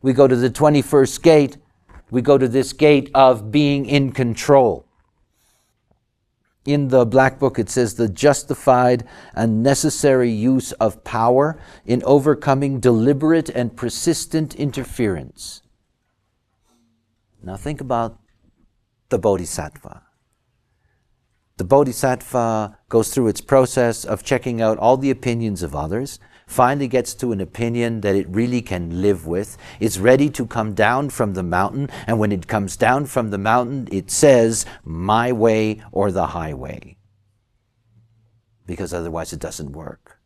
we go to the 21st gate, we go to this gate of being in control. In the Black Book it says the justified and necessary use of power in overcoming deliberate and persistent interference. Now think about the Bodhisattva. The Bodhisattva goes through its process of checking out all the opinions of others, finally gets to an opinion that it really can live with, is ready to come down from the mountain, and when it comes down from the mountain, it says, my way or the highway. Because otherwise it doesn't work.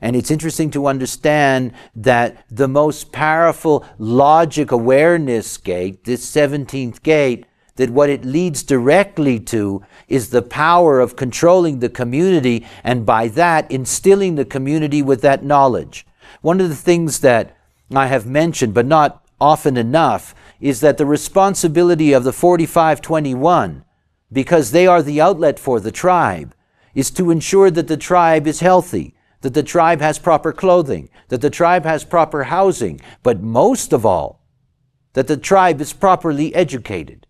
And it's interesting to understand that the most powerful logic awareness gate, this 17th gate, that what it leads directly to is the power of controlling the community, and by that instilling the community with that knowledge. One of the things that I have mentioned, but not often enough, is that the responsibility of the 4521, because they are the outlet for the tribe, is to ensure that the tribe is healthy, that the tribe has proper clothing, that the tribe has proper housing, but most of all, that the tribe is properly educated.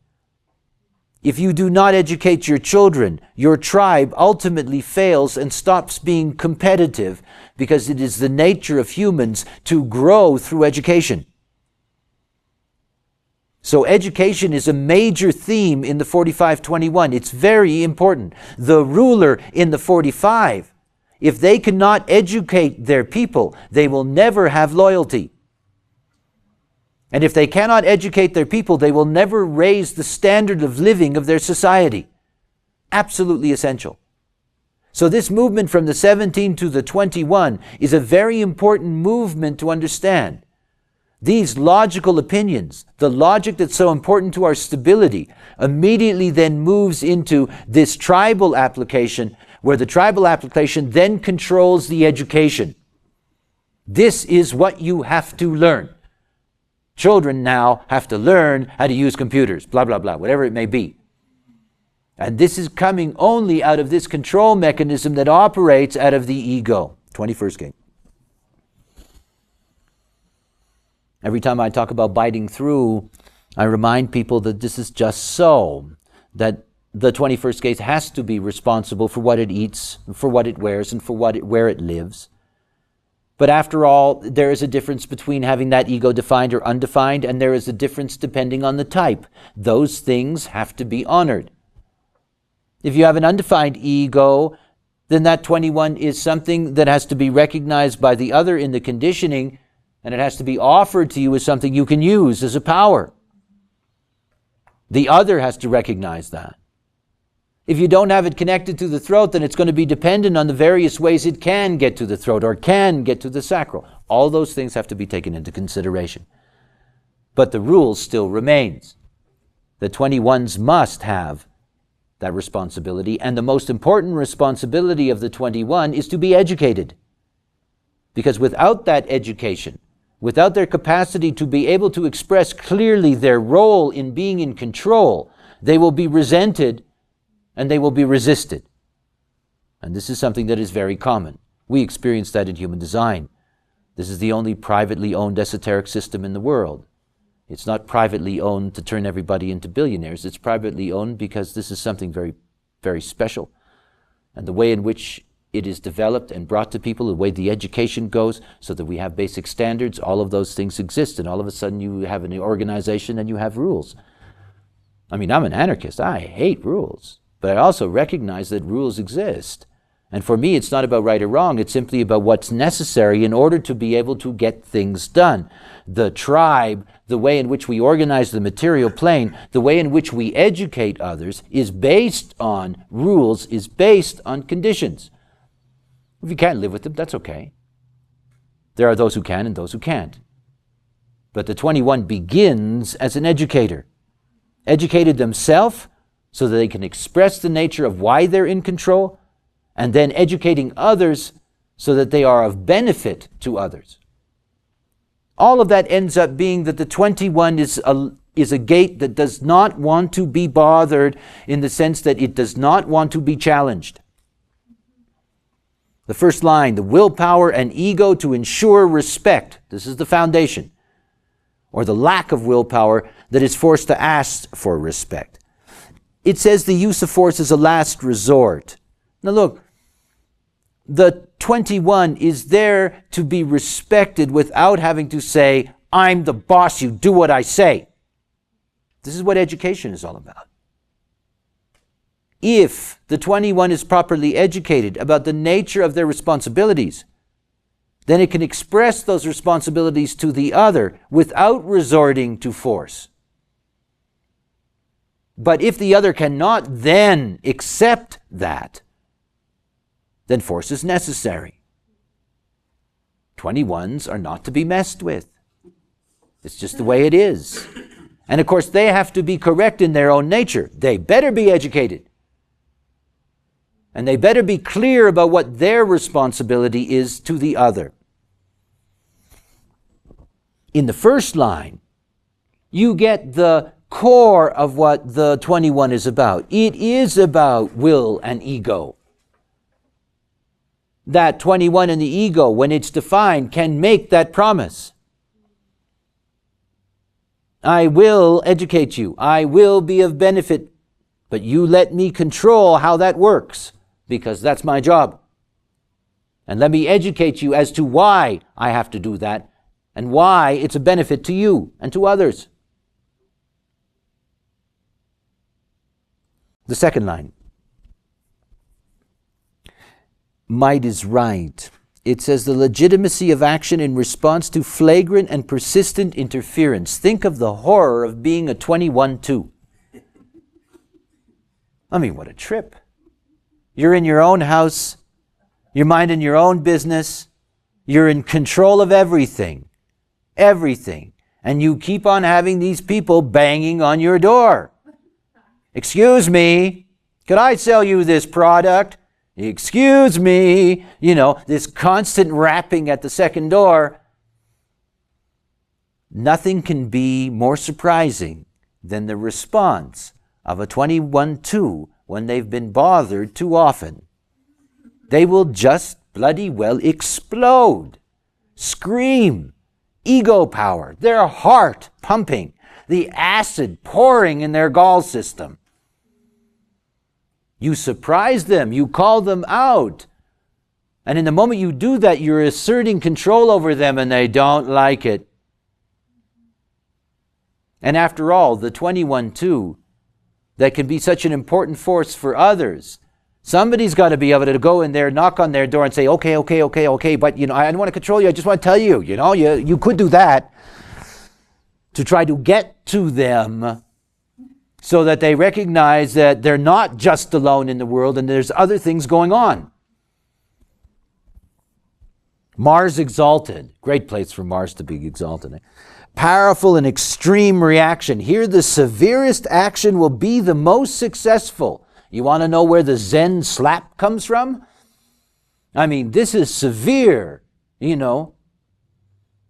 If you do not educate your children, your tribe ultimately fails and stops being competitive, because it is the nature of humans to grow through education. So education is a major theme in the 4521. It's very important. The ruler in the 45, if they cannot educate their people, they will never have loyalty. And if they cannot educate their people, they will never raise the standard of living of their society. Absolutely essential. So this movement from the 17 to the 21 is a very important movement to understand. These logical opinions, the logic that's so important to our stability, immediately then moves into this tribal application, where the tribal application then controls the education. This is what you have to learn. Children now have to learn how to use computers, blah, blah, blah, whatever it may be. And this is coming only out of this control mechanism that operates out of the ego. 21st gate. Every time I talk about biting through, I remind people that this is just so, that the 21st gate has to be responsible for what it eats, for what it wears, and for where it lives. But after all, there is a difference between having that ego defined or undefined, and there is a difference depending on the type. Those things have to be honored. If you have an undefined ego, then that 21 is something that has to be recognized by the other in the conditioning, and it has to be offered to you as something you can use as a power. The other has to recognize that. If you don't have it connected to the throat, then it's going to be dependent on the various ways it can get to the throat or can get to the sacral. All those things have to be taken into consideration. But the rule still remains. The 21s must have that responsibility, and the most important responsibility of the 21 is to be educated. Because without that education, without their capacity to be able to express clearly their role in being in control, they will be resented and they will be resisted. And this is something that is very common. We experience that in human design. This is the only privately owned esoteric system in the world. It's not privately owned to turn everybody into billionaires. It's privately owned because this is something very, very special. And the way in which it is developed and brought to people, the way the education goes, so that we have basic standards, all of those things exist. And all of a sudden you have an organization and you have rules. I mean, I'm an anarchist. I hate rules. But I also recognize that rules exist. And for me, it's not about right or wrong. It's simply about what's necessary in order to be able to get things done. The tribe, the way in which we organize the material plane, the way in which we educate others is based on rules, is based on conditions. If you can't live with them, that's okay. There are those who can and those who can't. But the 21 begins as an educator. Educated themselves so that they can express the nature of why they're in control, and then educating others so that they are of benefit to others. All of that ends up being that the 21 is a gate that does not want to be bothered, in the sense that it does not want to be challenged. The first line, the willpower and ego to ensure respect. This is the foundation. or the lack of willpower that is forced to ask for respect. It says the use of force is a last resort. Now look, the 21 is there to be respected without having to say, I'm the boss, you do what I say. This is what education is all about. If the 21 is properly educated about the nature of their responsibilities, then it can express those responsibilities to the other without resorting to force. But if the other cannot then accept that, then force is necessary. 21s are not to be messed with. It's just the way it is. And of course, they have to be correct in their own nature. They better be educated. And they better be clear about what their responsibility is to the other. In the first line, you get the core of what the 21 is about. It is about will and ego. That 21 in the ego, when it's defined, can make that promise. I will educate you. I will be of benefit. But you let me control how that works, because that's my job. And let me educate you as to why I have to do that, and why it's a benefit to you and to others. The second line. Might is right. It says the legitimacy of action in response to flagrant and persistent interference. Think of the horror of being a 21-2. I mean, what a trip. You're in your own house. You're minding your own business. You're in control of everything. Everything. And you keep on having these people banging on your door. Excuse me, could I sell you this product? Excuse me, this constant rapping at the second door. Nothing can be more surprising than the response of a 21-2 when they've been bothered too often. They will just bloody well explode, scream, ego power, their heart pumping, the acid pouring in their gall system. You surprise them, you call them out. And in the moment you do that, you're asserting control over them and they don't like it. And after all, the 21-2 that can be such an important force for others, somebody's got to be able to go in there, knock on their door and say, okay, but I don't want to control you, I just want to tell you, you could do that, to try to get to them so that they recognize that they're not just alone in the world and there's other things going on. Mars exalted. Great place for Mars to be exalted. Powerful and extreme reaction. Here the severest action will be the most successful. You want to know where the Zen slap comes from? I mean, this is severe,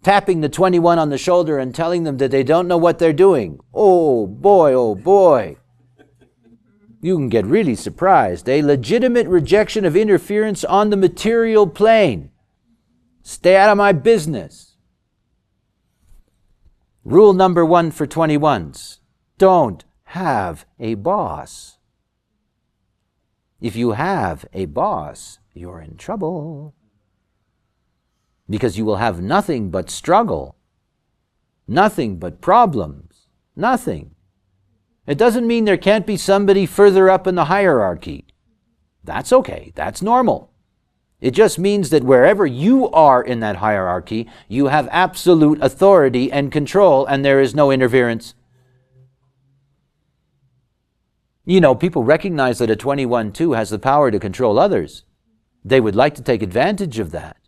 tapping the 21 on the shoulder and telling them that they don't know what they're doing. Oh boy. You can get really surprised. A legitimate rejection of interference on the material plane. Stay out of my business. Rule number 1 for 21s. Don't have a boss. If you have a boss, you're in trouble. Because you will have nothing but struggle, nothing but problems, nothing. It doesn't mean there can't be somebody further up in the hierarchy. That's okay, that's normal. It just means that wherever you are in that hierarchy, you have absolute authority and control, and there is no interference. People recognize that a 21-2 has the power to control others. They would like to take advantage of that.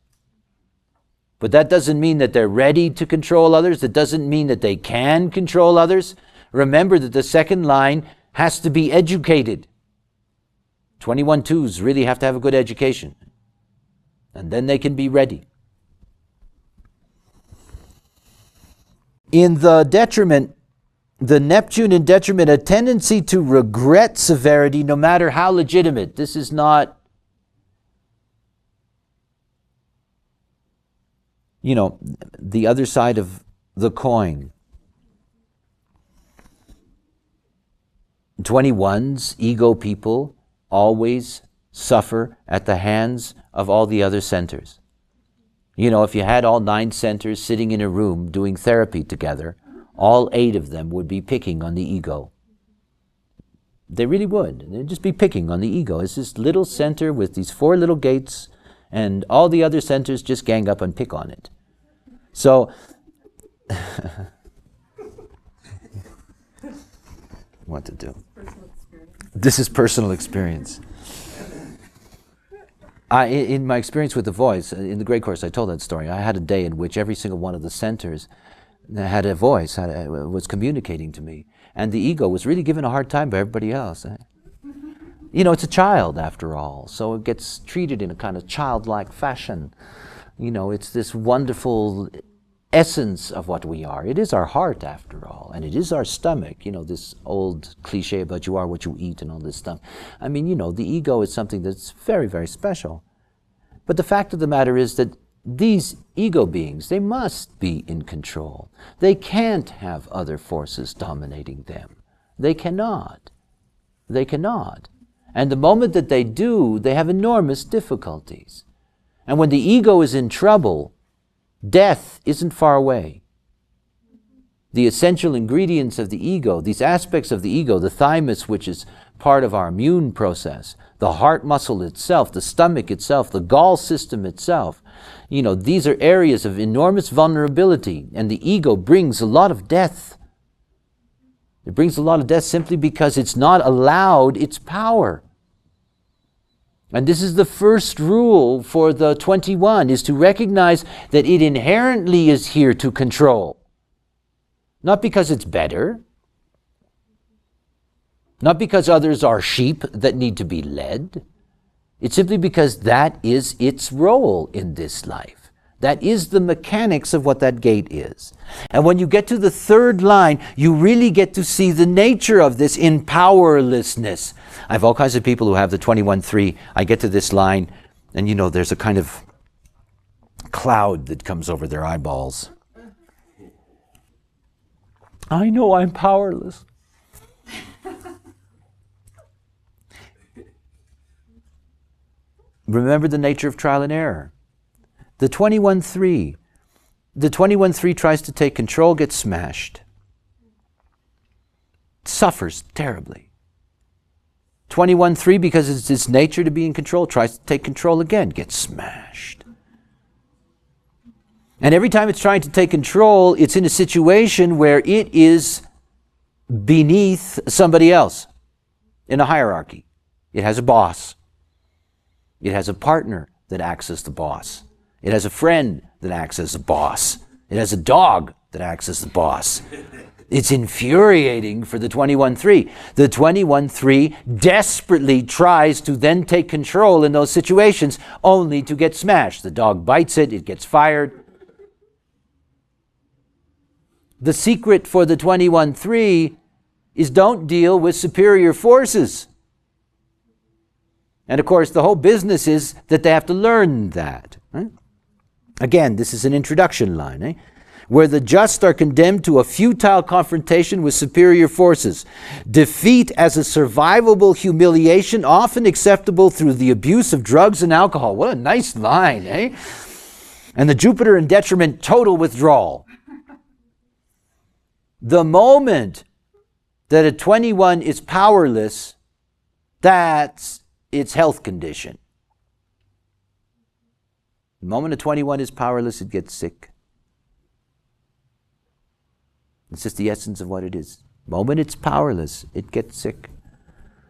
But that doesn't mean that they're ready to control others. It doesn't mean that they can control others. Remember that the second line has to be educated. 21-2s really have to have a good education. And then they can be ready. In the detriment, the Neptune in detriment, a tendency to regret severity no matter how legitimate. This is not, the other side of the coin. 21s, ego people, always suffer at the hands of all the other centers. You know, if you had all 9 centers sitting in a room doing therapy together, all 8 of them would be picking on the ego. They really would. They'd just be picking on the ego. It's this little center with these 4 little gates, and all the other centers just gang up and pick on it. So, what to do? This is personal experience. In my experience with the voice, in the Great Course, I told that story. I had a day in which every single one of the centers had a voice, was communicating to me. And the ego was really given a hard time by everybody else. You know, it's a child after all, so it gets treated in a kind of childlike fashion. You know, it's this wonderful essence of what we are. It is our heart after all, and it is our stomach. You know, this old cliche about you are what you eat and all this stuff. I mean, you know, the ego is something that's very, very special. But the fact of the matter is that these ego beings, they must be in control. They can't have other forces dominating them. They cannot. They cannot. And the moment that they do, they have enormous difficulties. And when the ego is in trouble, death isn't far away. The essential ingredients of the ego, these aspects of the ego, the thymus, which is part of our immune process, the heart muscle itself, the stomach itself, the gall system itself, you know, these are areas of enormous vulnerability, and the ego brings a lot of death. It brings a lot of death simply because it's not allowed its power. And this is the first rule for the 21, is to recognize that it inherently is here to control. Not because it's better, not because others are sheep that need to be led. It's simply because that is its role in this life. That is the mechanics of what that gate is. And when you get to the 3rd line, you really get to see the nature of this in powerlessness. I have all kinds of people who have the 21-3. I get to this line, and you know, there's a kind of cloud that comes over their eyeballs. I know I'm powerless. Remember the nature of trial and error. The 21-3 tries to take control, gets smashed. Suffers terribly. 21-3, because it's its nature to be in control, tries to take control again, gets smashed. And every time it's trying to take control, it's in a situation where it is beneath somebody else in a hierarchy. It has a boss. It has a partner that acts as the boss. It has a friend that acts as the boss. It has a dog that acts as the boss. It's infuriating for the 21-3. The 21-3 desperately tries to then take control in those situations, only to get smashed. The dog bites it, it gets fired. The secret for the 21-3 is don't deal with superior forces. And of course, the whole business is that they have to learn that. Right? Again, this is an introduction line. Where the just are condemned to a futile confrontation with superior forces. Defeat as a survivable humiliation, often acceptable through the abuse of drugs and alcohol. What a nice line, eh? And the Jupiter in detriment, total withdrawal. The moment that a 21 is powerless, that's its health condition. The moment a 21 is powerless, it gets sick. It's just the essence of what it is. The moment it's powerless, it gets sick.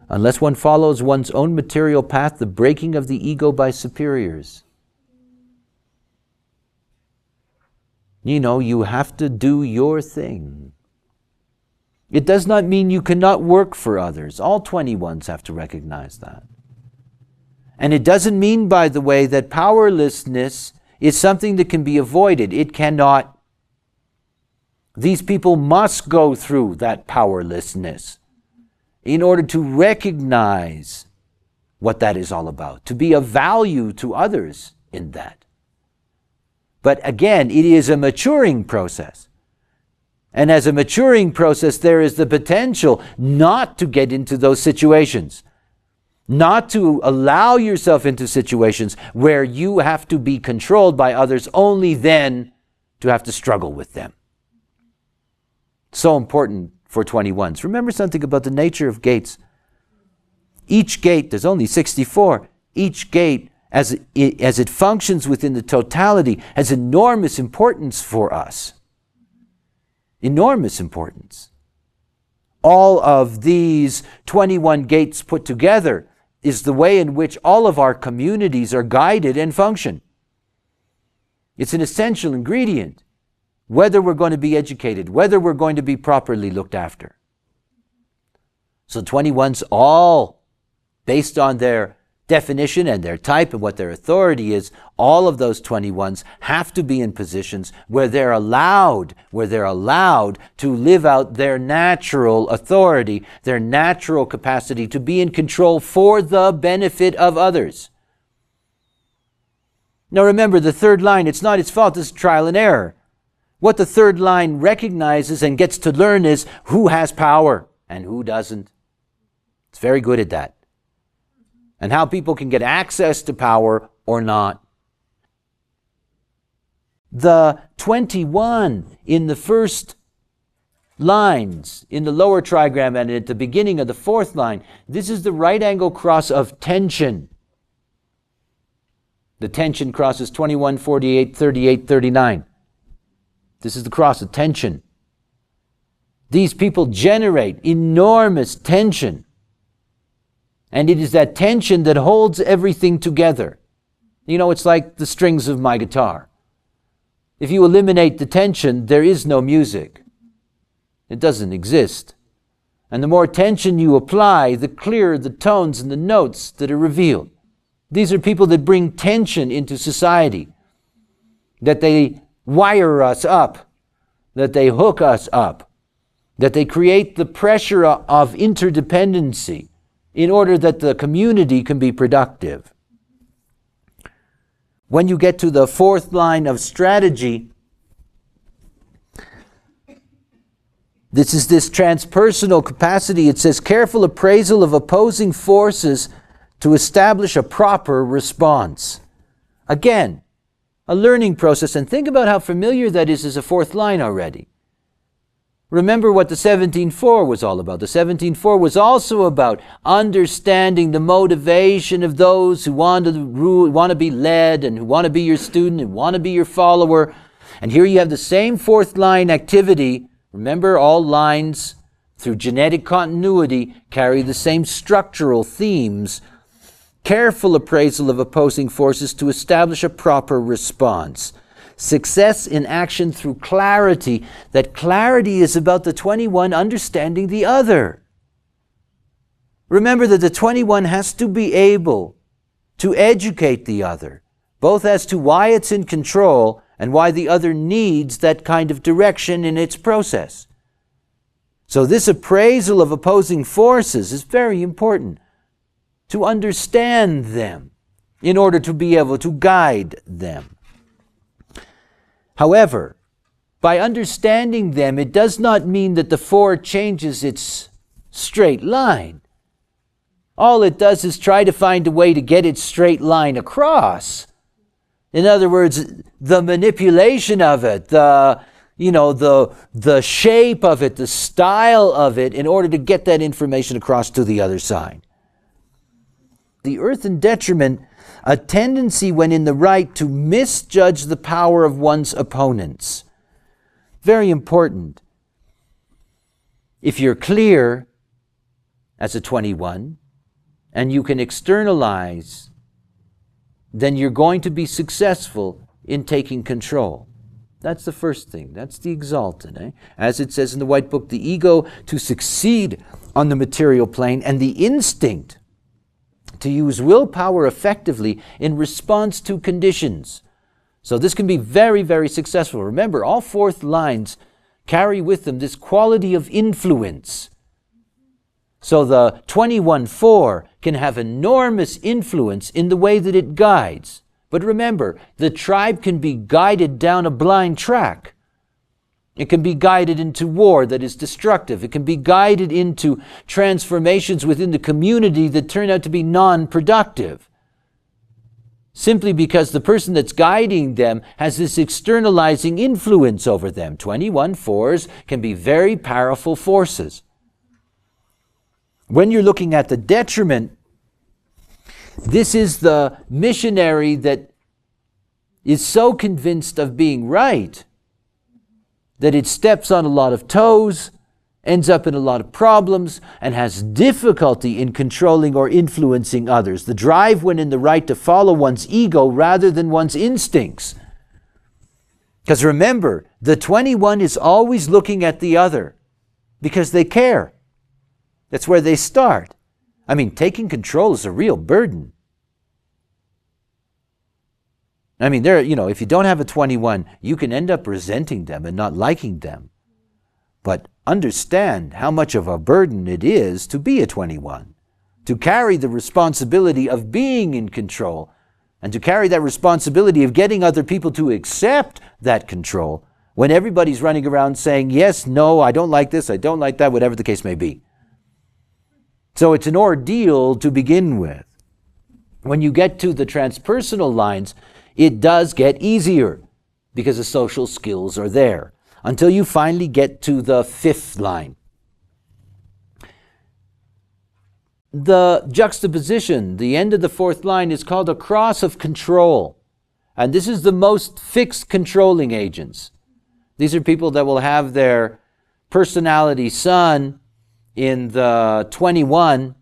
Unless one follows one's own material path, the breaking of the ego by superiors. You know, you have to do your thing. It does not mean you cannot work for others. All 21s have to recognize that. And it doesn't mean, by the way, that powerlessness is something that can be avoided. It cannot. These people must go through that powerlessness in order to recognize what that is all about, to be of value to others in that. But again, it is a maturing process. And as a maturing process, there is the potential not to get into those situations, not to allow yourself into situations where you have to be controlled by others, only then to have to struggle with them. So important for 21s. Remember something about the nature of gates. Each gate, there's only 64, each gate, as it functions within the totality, has enormous importance for us. Enormous importance. All of these 21 gates put together is the way in which all of our communities are guided and function. It's an essential ingredient, whether we're going to be educated, whether we're going to be properly looked after. So 21s, all based on their definition and their type and what their authority is, all of those 21s have to be in positions where they're allowed to live out their natural authority, their natural capacity to be in control for the benefit of others. Now remember, the third line, it's not its fault, this is trial and error. What the third line recognizes and gets to learn is who has power and who doesn't. It's very good at that. And how people can get access to power or not. The 21 in the first lines, in the lower trigram and at the beginning of the fourth line, this is the right angle cross of tension. The tension crosses 21, 48, 38, 39. This is the cross of tension. These people generate enormous tension. And it is that tension that holds everything together. You know, it's like the strings of my guitar. If you eliminate the tension, there is no music. It doesn't exist. And the more tension you apply, the clearer the tones and the notes that are revealed. These are people that bring tension into society, that they wire us up, that they hook us up, that they create the pressure of interdependency in order that the community can be productive. When you get to the fourth line of strategy, this is this transpersonal capacity. It says careful appraisal of opposing forces to establish a proper response. Again, a learning process, and think about how familiar that is as a fourth line already. Remember what the 17.4 was all about. The 17.4 was also about understanding the motivation of those who want to be led and who want to be your student and want to be your follower. And here you have the same fourth line activity. Remember, all lines through genetic continuity carry the same structural themes. Careful appraisal of opposing forces to establish a proper response. Success in action through clarity. That clarity is about the 21 understanding the other. Remember that the 21 has to be able to educate the other, both as to why it's in control and why the other needs that kind of direction in its process. So this appraisal of opposing forces is very important, to understand them in order to be able to guide them. However, by understanding them, it does not mean that the 4 changes its straight line. All it does is try to find a way to get its straight line across. In other words, the manipulation of it, the shape of it, the style of it, in order to get that information across to the other side. The earthen detriment, a tendency when in the right to misjudge the power of one's opponents. Very important. If you're clear as a 21 and you can externalize, then you're going to be successful in taking control. That's the first thing. That's the exalted. As it says in the White Book, the ego to succeed on the material plane and the instinct to use willpower effectively in response to conditions. So this can be very, very successful. Remember, all fourth lines carry with them this quality of influence. So the 21.4 can have enormous influence in the way that it guides. But remember, the tribe can be guided down a blind track. It can be guided into war that is destructive. It can be guided into transformations within the community that turn out to be non-productive. Simply because the person that's guiding them has this externalizing influence over them. 21-4s can be very powerful forces. When you're looking at the detriment, this is the missionary that is so convinced of being right that it steps on a lot of toes, ends up in a lot of problems, and has difficulty in controlling or influencing others. The drive when in the right to follow one's ego rather than one's instincts. Because remember, the 21 is always looking at the other because they care. That's where they start. I mean, taking control is a real burden. I mean, if you don't have a 21, you can end up resenting them and not liking them. But understand how much of a burden it is to be a 21, to carry the responsibility of being in control, and to carry that responsibility of getting other people to accept that control when everybody's running around saying, yes, no, I don't like this, I don't like that, whatever the case may be. So it's an ordeal to begin with. When you get to the transpersonal lines, it does get easier because the social skills are there until you finally get to the 5th line. The juxtaposition, the end of the 4th line, is called a cross of control. And this is the most fixed controlling agents. These are people that will have their personality sun in the 21,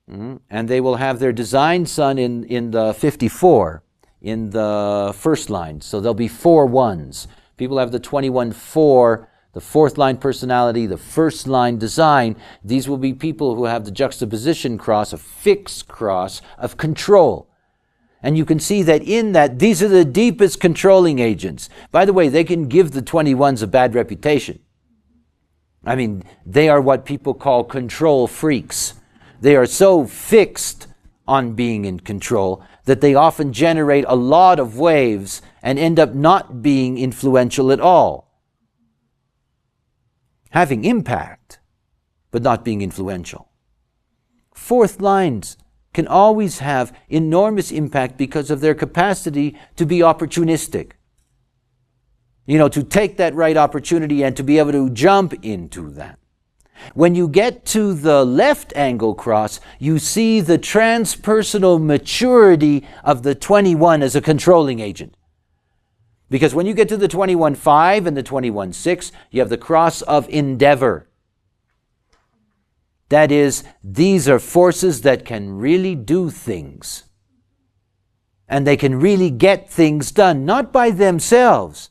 and they will have their design sun in the 54, in the 1st line. So there'll be 4 ones. People have the 21-4, the 4th line personality, the 1st line design. These will be people who have the juxtaposition cross, a fixed cross of control. And you can see that in that, these are the deepest controlling agents. By the way, they can give the 21s a bad reputation. I mean, they are what people call control freaks. They are so fixed on being in control that they often generate a lot of waves and end up not being influential at all. Having impact, but not being influential. 4th lines can always have enormous impact because of their capacity to be opportunistic. To take that right opportunity and to be able to jump into that. When you get to the left angle cross, you see the transpersonal maturity of the 21 as a controlling agent. Because when you get to the 21-5 and the 21-6, you have the cross of endeavor. That is, these are forces that can really do things. And they can really get things done, not by themselves,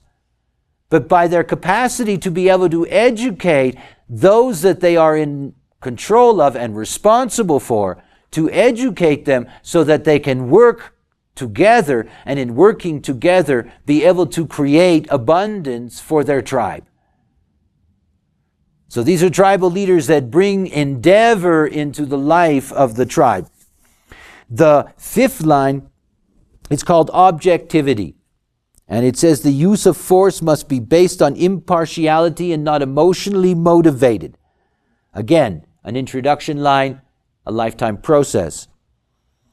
but by their capacity to be able to educate those that they are in control of and responsible for, to educate them so that they can work together, and in working together, be able to create abundance for their tribe. So these are tribal leaders that bring endeavor into the life of the tribe. The 5th line, it's called objectivity. And it says the use of force must be based on impartiality and not emotionally motivated. Again, an introduction line, a lifetime process.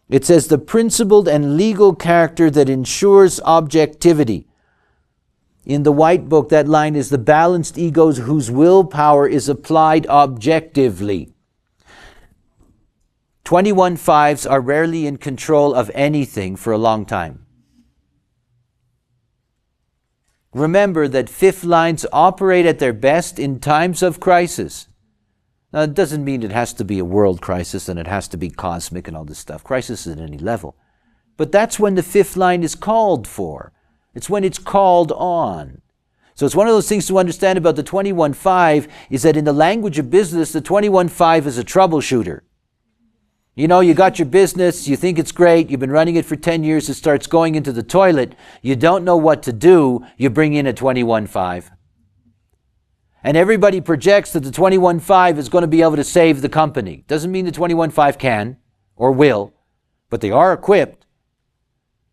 It says the principled and legal character that ensures objectivity. In the White Book, that line is the balanced egos whose willpower is applied objectively. 21-5s are rarely in control of anything for a long time. Remember that 5th lines operate at their best in times of crisis. Now, it doesn't mean it has to be a world crisis and it has to be cosmic and all this stuff. Crisis is at any level. But that's when the 5th line is called for. It's when it's called on. So it's one of those things to understand about the 21-5 is that in the language of business, the 21-5 is a troubleshooter. You got your business, you think it's great, you've been running it for 10 years, it starts going into the toilet, you don't know what to do, you bring in a 21-5. And everybody projects that the 21-5 is going to be able to save the company. Doesn't mean the 21-5 can or will, but they are equipped.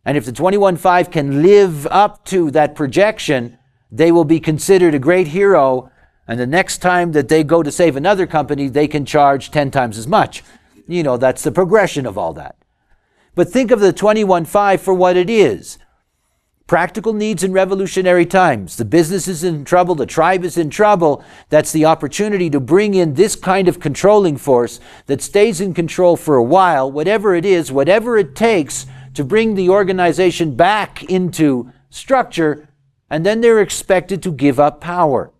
And if the 21-5 can live up to that projection, they will be considered a great hero, and the next time that they go to save another company, they can charge 10 times as much. That's the progression of all that. But think of the 21.5 for what it is. Practical needs in revolutionary times. The business is in trouble, the tribe is in trouble. That's the opportunity to bring in this kind of controlling force that stays in control for a while, whatever it is, whatever it takes to bring the organization back into structure, and then they're expected to give up power.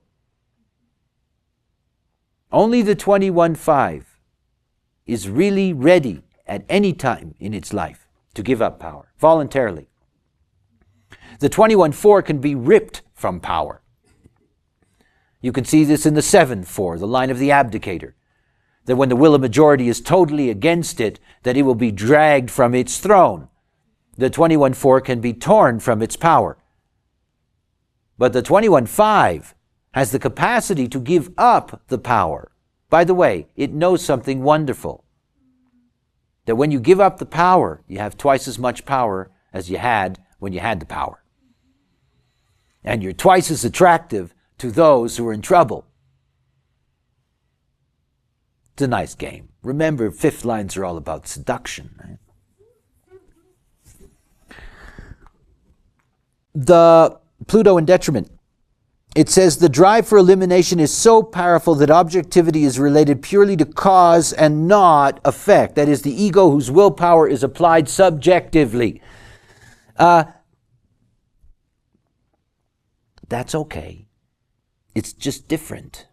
Only the 21.5 is really ready at any time in its life to give up power, voluntarily. The 21.4 can be ripped from power. You can see this in the 7.4, the line of the abdicator, that when the will of majority is totally against it, that it will be dragged from its throne. The 21.4 can be torn from its power. But the 21.5 has the capacity to give up the power. By the way, it knows something wonderful. That when you give up the power, you have twice as much power as you had when you had the power. And you're twice as attractive to those who are in trouble. It's a nice game. Remember, fifth lines are all about seduction, right? The Pluto and detriment. It says the drive for elimination is so powerful that objectivity is related purely to cause and not effect. That is, the ego whose willpower is applied subjectively. That's okay. It's just different.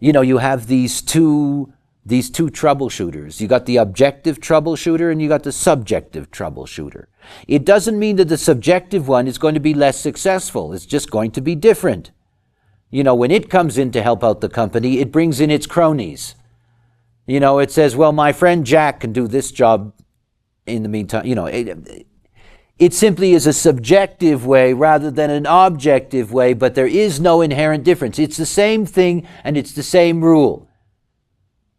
You have these two troubleshooters. You got the objective troubleshooter and you got the subjective troubleshooter. It doesn't mean that the subjective one is going to be less successful. It's just going to be different. When it comes in to help out the company, it brings in its cronies. It says, well, my friend Jack can do this job in the meantime. It simply is a subjective way rather than an objective way, but there is no inherent difference. It's the same thing and it's the same rule.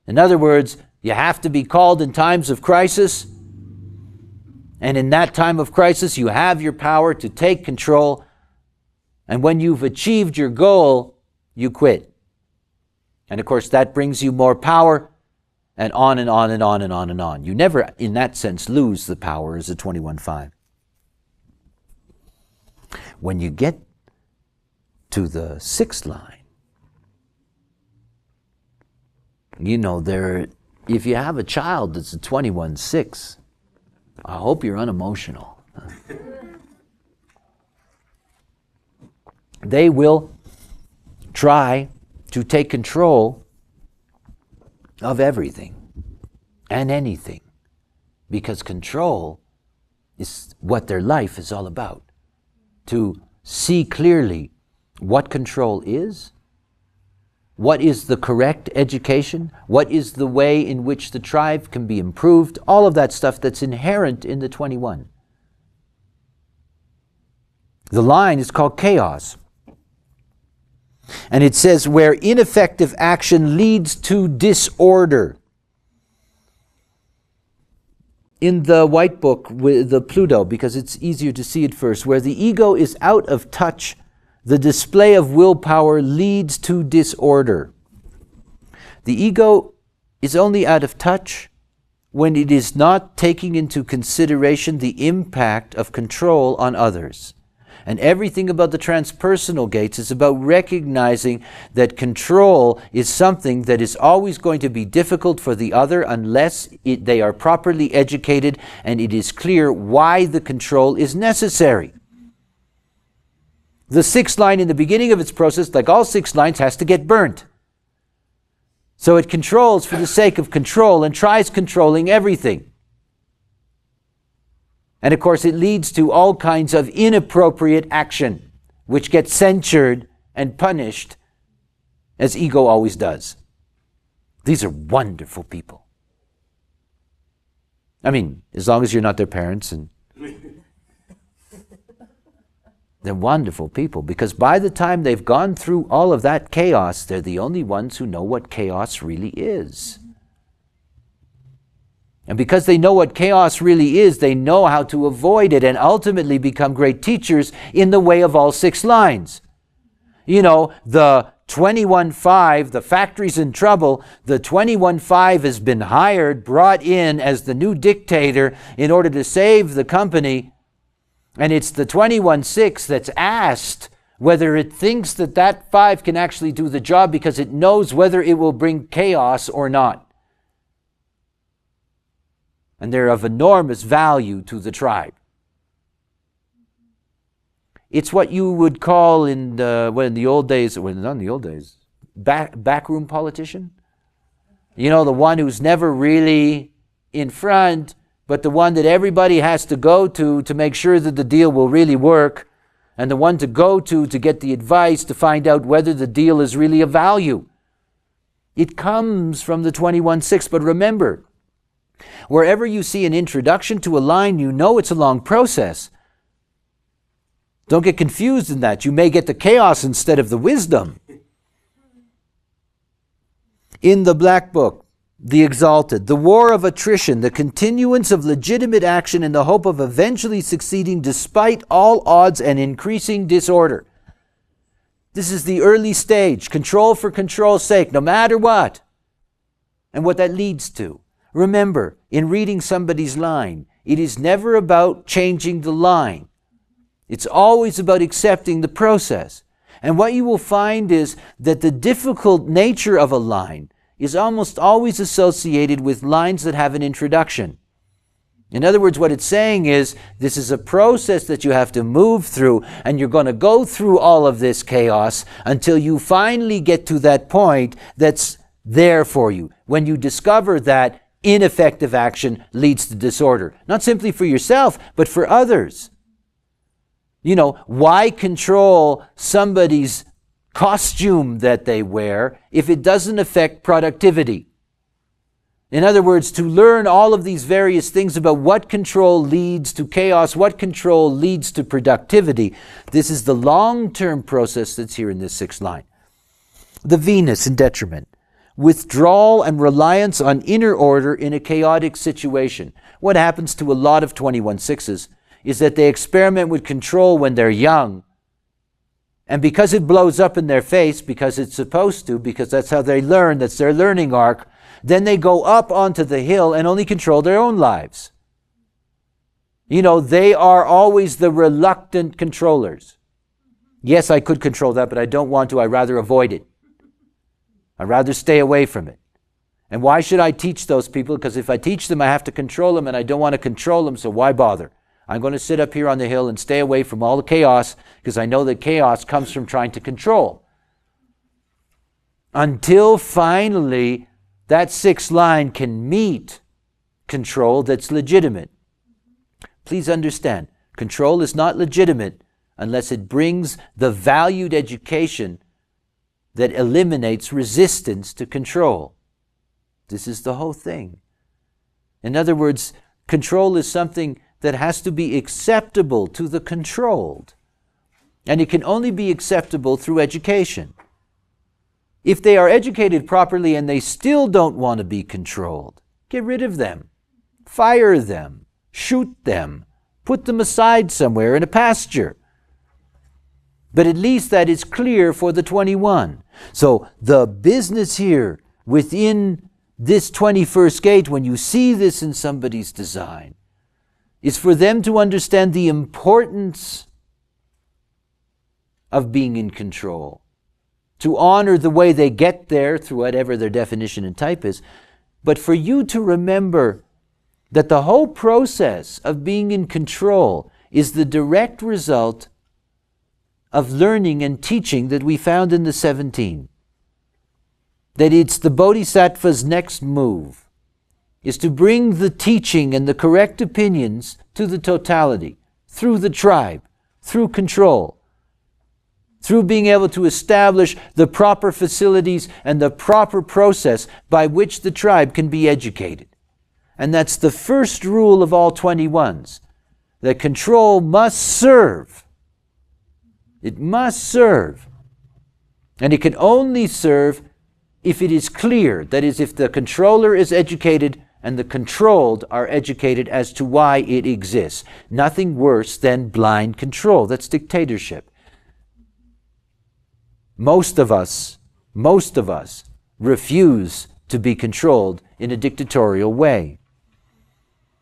In other words, you have to be called in times of crisis, and in that time of crisis, you have your power to take control, and when you've achieved your goal, you quit. And of course, that brings you more power, and on and on and on and on and on. You never, in that sense, lose the power as a 21.5. When you get to the 6th line, if you have a child that's a 21.6, I hope you're unemotional. They will try to take control of everything and anything, because control is what their life is all about. To see clearly what control is, what is the correct education, what is the way in which the tribe can be improved, all of that stuff that's inherent in the 21. The line is called chaos. And it says, where ineffective action leads to disorder. In the white book with the Pluto, because it's easier to see it first, where the ego is out of touch, the display of willpower leads to disorder. The ego is only out of touch when it is not taking into consideration the impact of control on others. And everything about the transpersonal gates is about recognizing that control is something that is always going to be difficult for the other unless they are properly educated and it is clear why the control is necessary. The 6th line in the beginning of its process, like all 6 lines, has to get burnt. So it controls for the sake of control and tries controlling everything. And of course it leads to all kinds of inappropriate action, which gets censured and punished, as ego always does. These are wonderful people. I mean, as long as you're not their parents, and they're wonderful people, because by the time they've gone through all of that chaos, they're the only ones who know what chaos really is. And because they know what chaos really is, they know how to avoid it and ultimately become great teachers in the way of all 6 lines. You know, the 21.5, the factory's in trouble. The 21.5 has been hired, brought in as the new dictator in order to save the company. And it's the 21.6 that's asked whether it thinks that that 5 can actually do the job because it knows whether it will bring chaos or not. And they're of enormous value to the tribe. It's what you would call in the old days, well, not in the old days, backroom politician. You know, the one who's never really in front, but the one that everybody has to go to make sure that the deal will really work, and the one to go to get the advice to find out whether the deal is really of value. It comes from the 21.6, but remember, wherever you see an introduction to a line, you know it's a long process. Don't get confused in that. You may get the chaos instead of the wisdom. In the Black Book, the exalted, the war of attrition, the continuance of legitimate action in the hope of eventually succeeding despite all odds and increasing disorder. This is the early stage, control for control's sake, no matter what. And what that leads to. Remember, in reading somebody's line, it is never about changing the line. It's always about accepting the process. And what you will find is that the difficult nature of a line is almost always associated with lines that have an introduction. In other words, what it's saying is, this is a process that you have to move through, and you're going to go through all of this chaos until you finally get to that point that's there for you. When you discover that ineffective action leads to disorder. Not simply for yourself, but for others. You know, why control somebody's costume that they wear if it doesn't affect productivity? In other words, to learn all of these various things about what control leads to chaos, what control leads to productivity, this is the long-term process that's here in this 6th line. The Venus in detriment. Withdrawal and reliance on inner order in a chaotic situation. What happens to a lot of 21.6s is that they experiment with control when they're young. And because it blows up in their face, because it's supposed to, because that's how they learn, that's their learning arc, then they go up onto the hill and only control their own lives. You know, they are always the reluctant controllers. Yes, I could control that, but I don't want to. I'd rather avoid it. I'd rather stay away from it. And why should I teach those people? Because if I teach them, I have to control them, and I don't want to control them, so why bother? I'm going to sit up here on the hill and stay away from all the chaos, because I know that chaos comes from trying to control. Until finally that 6th line can meet control that's legitimate. Please understand, control is not legitimate unless it brings the valued education that eliminates resistance to control. This is the whole thing. In other words, control is something that has to be acceptable to the controlled. And it can only be acceptable through education. If they are educated properly and they still don't want to be controlled, get rid of them. Fire them. Shoot them. Put them aside somewhere in a pasture. But at least that is clear for the 21. So the business here within this 21st gate, when you see this in somebody's design, is for them to understand the importance of being in control, to honor the way they get there through whatever their definition and type is, but for you to remember that the whole process of being in control is the direct result of learning and teaching that we found in the 17. That it's the Bodhisattva's next move, is to bring the teaching and the correct opinions to the totality, through the tribe, through control, through being able to establish the proper facilities and the proper process by which the tribe can be educated. And that's the first rule of all 21s, that control must serve. It must serve. And it can only serve if it is clear, that is, if the controller is educated and the controlled are educated as to why it exists. Nothing worse than blind control. That's dictatorship. Most of us refuse to be controlled in a dictatorial way.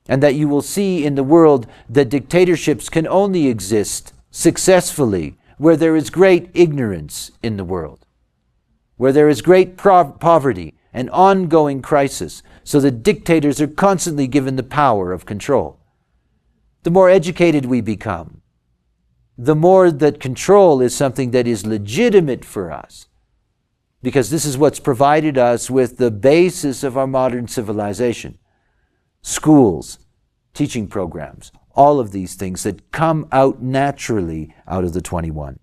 And that you will see in the world that dictatorships can only exist successfully where there is great ignorance in the world, where there is great poverty and ongoing crisis, so the dictators are constantly given the power of control. The more educated we become, the more that control is something that is legitimate for us, because this is what's provided us with the basis of our modern civilization. Schools, teaching programs, all of these things that come out naturally out of the 21.